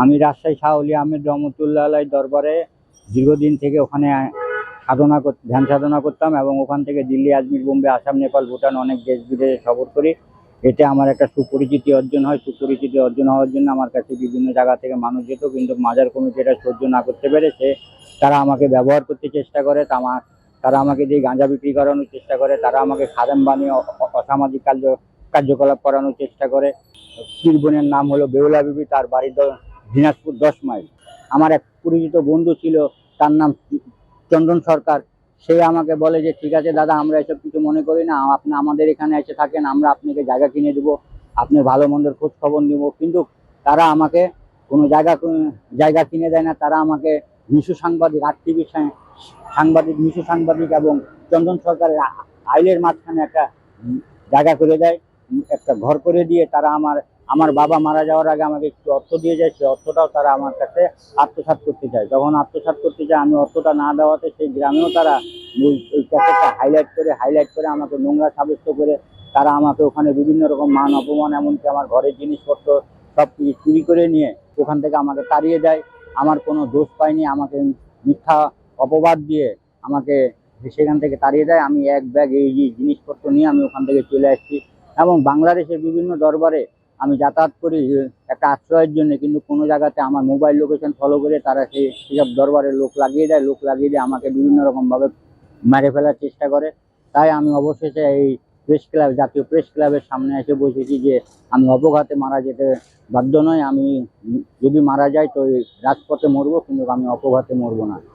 আমি রাজশাহী শাহ ওলি আহমেদ রহমতুল্লাহ আলাই দরবারে দীর্ঘদিন থেকে ওখানে ধ্যান সাধনা করতাম এবং ওখান থেকে দিল্লি, আজমির, বোম্বে, আসাম, নেপাল, ভুটান অনেক দেশ বিদেশে সফর করি। এতে আমার একটা সুপরিচিতি অর্জন হয়। সুপরিচিতি অর্জন হওয়ার জন্য আমার কাছে বিভিন্ন জায়গা থেকে মানুষ যেত, কিন্তু মাজার কমিটি এটা সহ্য না করতে পেরেছে। তারা আমাকে ব্যবহার করতে চেষ্টা করে, তারা আমাকে দিয়ে গাঁজা বিক্রি করানোর চেষ্টা করে, তারা আমাকে খাদেম বানিয়ে অসামাজিক কার্যকলাপ করানোর চেষ্টা করে। পীর বোনের নাম হলো বেহুলা বিবি, তার বাড়ি দিনাজপুর 10 মাইল। আমার এক পরিচিত বন্ধু ছিল, তার নাম চন্দন সরকার। সে আমাকে বলে যে ঠিক আছে দাদা, আমরা এসব কিছু মনে করি না, আপনি আমাদের এখানে এসে থাকেন, আমরা আপনাকে জায়গা কিনে দেবো, আপনি ভালো মন্দের খোঁজ খবর নিব। কিন্তু তারা আমাকে কোনো জায়গা কিনে দেয় না। তারা আমাকে মিশু সাংবাদিক, আরটিভি সাংবাদিক, মিশু সাংবাদিক এবং চন্দন সরকারের আইলের মাঝখানে একটা জায়গা করে দেয়, একটা ঘর করে দিয়ে তারা আমার বাবা মারা যাওয়ার আগে আমাকে একটু অর্থ দিয়ে যায়। সেই অর্থটাও তারা আমার কাছে আত্মসাৎ করতে চায়। যখন আত্মসাৎ করতে চায়, আমি অর্থটা না দেওয়াতে সেই গ্রামেও তারা ওই ক্যাসেটটা হাইলাইট করে আমাকে নোংরা সাব্যস্ত করে তারা আমাকে ওখানে বিভিন্ন রকম মান অপমান, এমনকি আমার ঘরের জিনিসপত্র সব কিছু চুরি করে নিয়ে ওখান থেকে আমাকে তাড়িয়ে দেয়। আমার কোনো দোষ পাইনি, আমাকে মিথ্যা অপবাদ দিয়ে আমাকে সেখান থেকে তাড়িয়ে দেয়। আমি এক ব্যাগ এই জিনিসপত্র নিয়ে আমি ওখান থেকে চলে আসছি। এবং বাংলাদেশের বিভিন্ন দরবারে আমি যাতায়াত করি একটা আশ্রয়ের জন্য, কিন্তু কোনো জায়গাতে আমার মোবাইল লোকেশন ফলো করে তারা সেসব দরবারে লোক লাগিয়ে দেয়, আমাকে বিভিন্ন রকমভাবে মেরে ফেলার চেষ্টা করে। তাই আমি অবশেষে এই জাতীয় প্রেস ক্লাবের সামনে এসে বসেছি যে আমি অপঘাতে মারা যেতে বাধ্য নয়। আমি যদি মারা যাই তো রাজপথে মরবো, কিন্তু আমি অপঘাতে মরবো না।